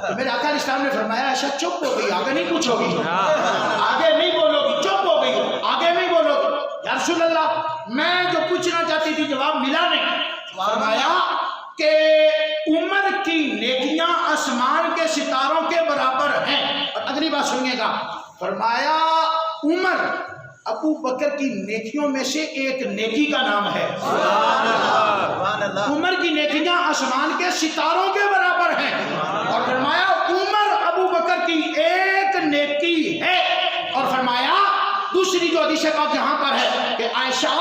تو میرے آقا علیہ السلام نے فرمایا عائشہ چپ ہو گئی، آگے نہیں پوچھو گی، آگے نہیں بولو گی، چپ ہو گئی، آگے نہیں بولو گی۔ یا رسول اللہ میں جو پوچھنا چاہتی تھی جواب ملا نہیں۔ فرمایا کہ عمر کی نیکیاں آسمان کے ستاروں کے برابر ہیں، اور اگلی بات سنیے گا، فرمایا عمر ابو بکر کی نیکیوں میں سے ایک نیکی کا نام ہے۔ عمر کی نیکیاں آسمان کے ستاروں کے برابر ہیں، اور فرمایا عمر ابو بکر کی ایک نیکی ہے، اور فرمایا دوسری جو حدیث پاک یہاں پر ہے کہ عائشہ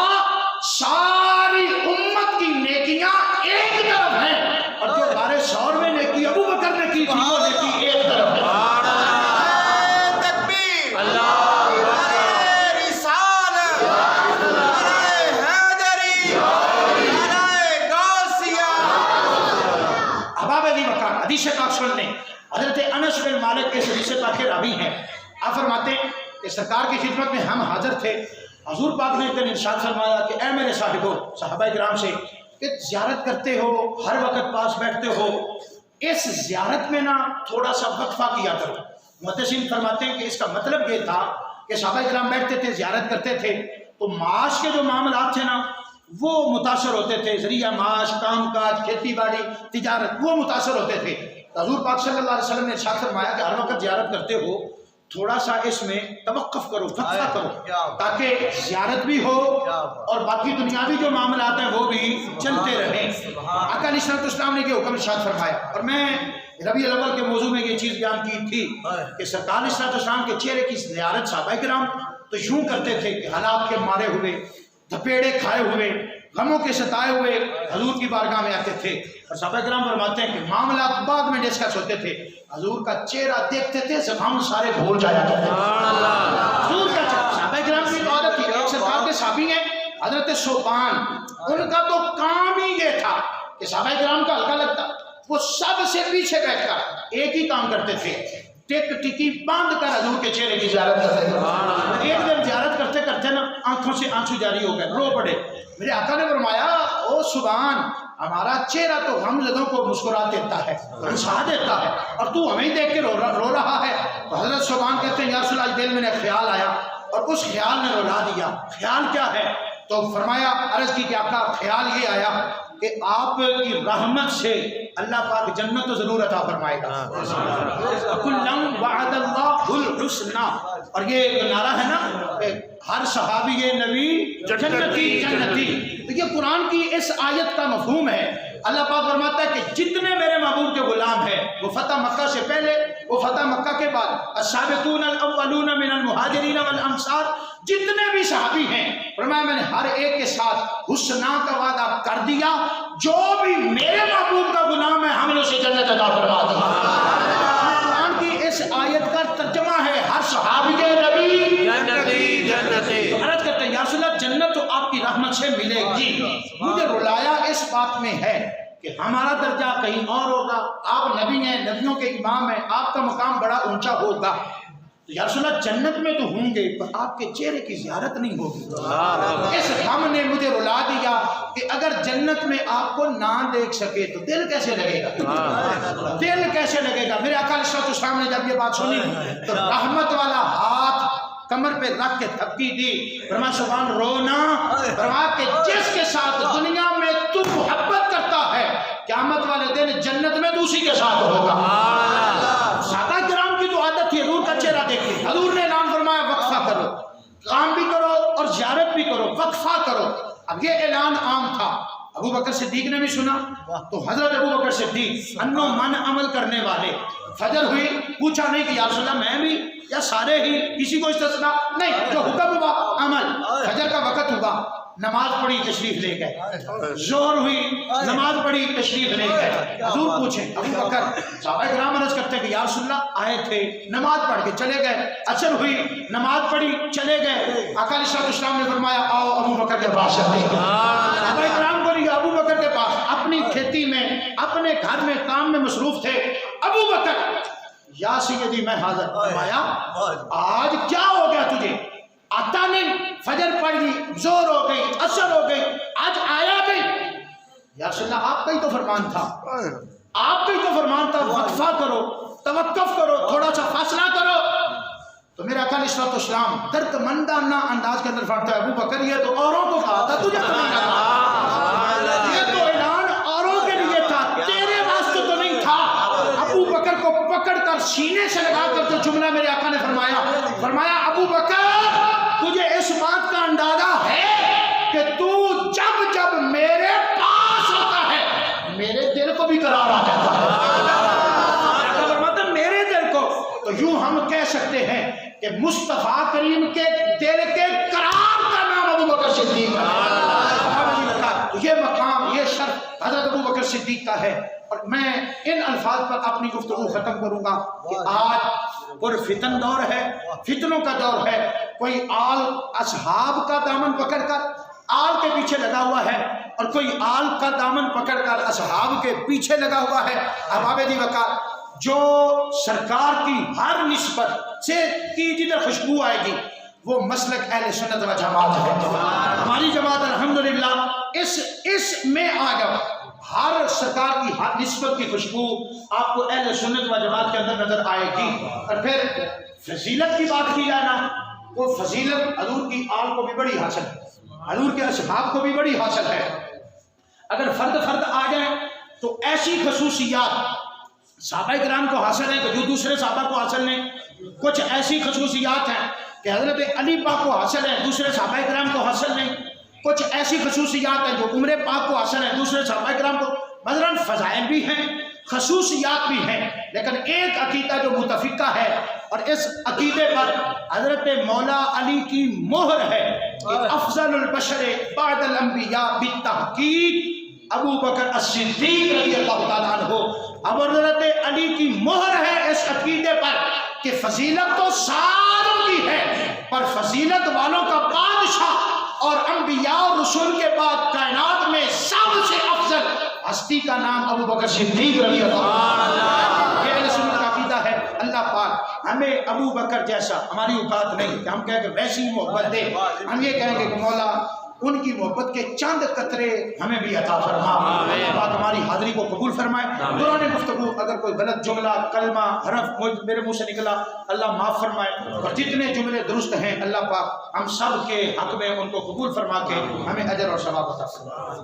ساری امت کی نیکیاں ایک طرف ہیں، اور جو بارے سور میں نیکی ابو بکر نے کی تھی وہ نیکی ایک طرف ہے۔ حدیث پاک سن لیں، حضرت انس بن مالک کے حدیث پاک کے راوی ہیں، آپ فرماتے ہیں کہ سرکار کی خدمت میں ہم حاضر تھے، حضور پاک نے ایک دن ارشاد فرمایا کہ اے میرے صاحبوں، صحابہ کرام سے کہ زیارت کرتے ہو، ہر وقت پاس بیٹھتے ہو، اس زیارت میں نا تھوڑا سا وقفہ کیا کرو۔ محدثین فرماتے ہیں کہ اس کا مطلب یہ تھا کہ صحابہ کرام بیٹھتے تھے، زیارت کرتے تھے، تو معاش کے جو معاملات تھے نا وہ متاثر ہوتے تھے، ذریعہ معاش، کام کاج، کھیتی باڑی، تجارت، وہ متاثر ہوتے تھے۔ حضور پاک صلی اللہ علیہ وسلم نے ارشاد فرمایا کہ ہر وقت زیارت کرتے ہو تھوڑا سا اس میں توقف کرو، وقفہ کرو، تاکہ زیارت بھی ہو اور باقی دنیاوی جو معاملات ہیں وہ بھی چلتے رہیں۔ آقا علیہ الصلوۃ والسلام نے یہ حکم ارشاد فرمایا۔ اور میں ربیع الاول کے موضوع میں یہ چیز بیان کی تھی کہ سرکار علیہ الصلوۃ والسلام کے چہرے کی زیارت صحابہ کرام تو یوں کرتے تھے کہ حالات کے مارے ہوئے، دھپیڑے کھائے ہوئے، غموں کے ستائے ہوئے حضور کی بارگاہ میں آتے تھے، اور صحابہ کرام فرماتے ہیں کہ معاملات بعد میں ڈسکس ہوتے تھے، حضور کا چہرہ دیکھتے تھے زبان سارے بھول جایا کرتے تھے۔ حضور کا چہرہ، صحابہ کرام کی عادت تھی۔ ایک سرکار کے صحابی ہیں حضرت ثوبان، ان کا تو کام ہی یہ تھا کہ صحابہ کرام کا ہلکا لگتا، وہ سب سے پیچھے بیٹھ کر ایک ہی کام کرتے تھے، ٹک ٹکی باندھ کر حضور کے چہرے کی زیارت کرتے تھے۔ ایک دن زیارت کرتے کرتے نا آنکھوں سے آنسو جاری ہو گئے، رو پڑے۔ میرے آقا نے فرمایا او سبحان، ہمارا چہرہ تو غم زدوں کو مسکرا دیتا ہے، ہنسا دیتا ہے، اور تو ہمیں دیکھ کے رو رہا ہے۔ تو حضرت سبحان کہتے ہیں یا رسول اللہ، دل میں نے خیال آیا اور اس خیال نے رلا دیا۔ خیال کیا ہے؟ تو فرمایا، عرض کی کہ آپ کا خیال یہ آیا کہ آپ کی رحمت سے اللہ پاک جنت تو ضرور عطا فرمائے گا۔ کلًا وعد اللہ الحسنی، اور یہ نعرہ ہے نا کہ ہر صحابی یہ نبی جنتی جنتی، تو یہ قرآن کی اس آیت کا مفہوم ہے۔ اللہ پاک فرماتا ہے کہ جتنے میرے محبوب کے غلام ہیں، وہ فتح مکہ سے پہلے، وہ فتح مکہ کے بعد، السابقون الاولون من المہاجرین والانصار، جتنے بھی صحابی ہیں، فرمایا میں نے ہر ایک کے ساتھ حسنا کا وعدہ کر دیا، جو بھی میرے محبوب کا غلام ہے ہم نے اسے جنت عطا فرما دی۔ قرآن کی اس آیت کا ترجمہ ہے ہر صحابی کے نبی جنتی جنتی۔ تو عرض کرتے ہیں یا رسول اللہ، جنت تو آپ کی رحمت سے ملے گی۔ مجھے رلایا اس بات میں ہے کہ ہمارا درجہ کہیں اور ہوگا، آپ نبی ہیں، نبیوں کے امام ہیں، آپ کا مقام بڑا اونچا ہوگا، یا رسول اللہ جنت میں تو ہوں گے پر آپ کے چہرے کی زیارت نہیں ہوگی۔ اس غم نے مجھے رلا دیا کہ اگر جنت میں آپ کو نہ دیکھ سکے تو دل کیسے لگے گا؟ دل کیسے لگے گا؟ میرے آقا علیہ السلام نے جب یہ بات سنی تو رحمت والا ہاتھ کمر پہ رکھ کے تھپکی دی، فرمایا سبحان رونا، فرمایا کہ جس کے ساتھ دنیا میں تو محبت کرتا ہے قیامت والے دن جنت میں تو اسی کے ساتھ ہوگا۔ صحابہ کرام کی تو عادت تھی حضور کا چہرہ دیکھتے، حضور نے اعلان فرمایا وقفہ کرو، کام بھی کرو اور زیارت بھی کرو، وقفہ کرو۔ اب یہ اعلان عام تھا، ابو بکر صدیق نے بھی سنا، تو حضرت ابو بکر صدیق انو من عمل کرنے والے، فجر ہوئی پوچھا نہیں کہ یا رسول اللہ میں بھی یا سارے ہی، کسی کو استثناء نہیں، جو حکم ہوا عمل۔ فجر کا وقت ہوا، نماز پڑھی تشریف لے گئے، ظہر ہوئی نماز پڑھی تشریف لے گئے۔ حضور پوچھیں ابو بکر، صحابہ کرام عرض کرتے کہ یا رسول اللہ آئے تھے، نماز پڑھ کے چلے گئے، اثر ہوئی نماز پڑھی چلے گئے۔ آقا علیہ السلام نے فرمایا آؤ ابو بکر کے پاس چلتے ہیں۔ صحابہ کرام کو ابو بکر کے پاس، اپنی کھیتی میں اپنے گھر میں کام میں مصروف تھے۔ ابو بکر یا سیدی میں حاضر، فرمایا آج کیا ہو گیا تجھے؟ آتا نہیں، فجر پڑھ گئی، زور ہو گئی، اثر ہو گئی، آج آیا نہیں؟ یا رسول اللہ آپ کا ہی تو فرمان تھا، آپ کا ہی تو فرمان تھا وقفہ کرو، توقف کرو، تھوڑا سا فاصلہ کرو۔ تو میرا آقا علیہ السلام درد مندانہ انداز کے اندر فرماتا ہے ابو بکر یہ تو اوروں کو کہا تھا، تجھے تو نہیں کہا، یہ تو اعلان اوروں کے لیے تھا، تیرے واسطے تو نہیں تھا۔ ابو بکر کو پکڑ کر سینے سے لگا کر جو جملہ میرے آقا نے فرمایا ابو بکر تجھے اس بات کا اندازہ ہے کہ تو جب جب میرے پاس ہوتا ہے میرے دل کو بھی قرار آ جاتا ہے، مطلب میرے دل کو۔ تو یوں ہم کہہ سکتے ہیں کہ مصطفیٰ کریم کے دل کے قرار کا نام ابو بکر صدیق ہے۔ یہ مقام، یہ شرف حضرت ابو بکر صدیق کا ہے۔ اور میں ان الفاظ پر اپنی گفتگو ختم کروں گا کہ آج پر فتن دور ہے، فتنوں کا دور ہے، کوئی آل اصحاب کا دامن پکڑ کر آل کے پیچھے لگا ہوا ہے اور کوئی آل کا دامن پکڑ کر اصحاب کے پیچھے لگا ہوا ہے۔ احباب دی وقار، جو سرکار کی ہر نسبت سے کی جدھر خوشبو آئے گی، وہ مسلک اہل سنت و جماعت ہے۔ ہماری جماعت الحمدللہ اس میں آگا ہر سرکار کی ہر نسبت کی خوشبو آپ کو اہل سنت و جماعت کے اندر نظر آئے گی۔ اور پھر فضیلت کی بات کی جائے نا، وہ فضیلت حضور کی آل کو بھی بڑی حاصل ہے، حضور کے اصحاب کو بھی بڑی حاصل ہے۔ اگر فرد آ جائیں تو ایسی خصوصیات صحابہ کرام کو حاصل ہیں کہ جو دوسرے صحابہ کو حاصل نہیں۔ کچھ ایسی خصوصیات ہیں کہ حضرت علی پاک کو حاصل ہیں، دوسرے صحابہ کرام کو حاصل نہیں۔ کچھ ایسی خصوصیات ہیں جو عمر پاک کو حاصل ہیں، دوسرے صحابہ کرام کو۔ مثلاً فضائل بھی ہیں، خصوصیات بھی ہیں، لیکن ایک عقیدہ جو متفقہ ہے اور اس عقیدے پر حضرت مولا علی کی مہر ہے کہ افضل البشر بعد الانبیاء بالتحقیق ابو بکر الصدیق رضی اللہ تعالیٰ عنہ۔ اب حضرت علی کی مہر ہے اس عقیدے پر کہ فضیلت تو ساروں کی ہے، پر فضیلت والوں کا بادشاہ اور انبیاء اور رسول کے بعد کائنات میں سب سے افضل ہستی کا نام ابو بکر صدیق رضی اللہ عنہ۔ یہ اہل سنت کا عقیدہ ہے۔ اللہ پاک ہمیں ابو بکر جیسا، ہماری اوقات نہیں کہ ہم کہیں کہ ویسی محبت دے، ہم یہ کہیں گے کہ مولا ان کی محبت کے چند قطرے ہمیں بھی عطا فرما۔ اللہ پاک ہماری حاضری کو قبول فرمائے۔ دوران گفتگو اگر کوئی غلط جملہ، کلمہ، حرف میرے منہ سے نکلا، اللہ معاف فرمائے، اور جتنے جملے درست ہیں اللہ پاک ہم سب کے حق میں ان کو قبول فرما کے ہمیں اجر اور ثواب عطا فرمائے۔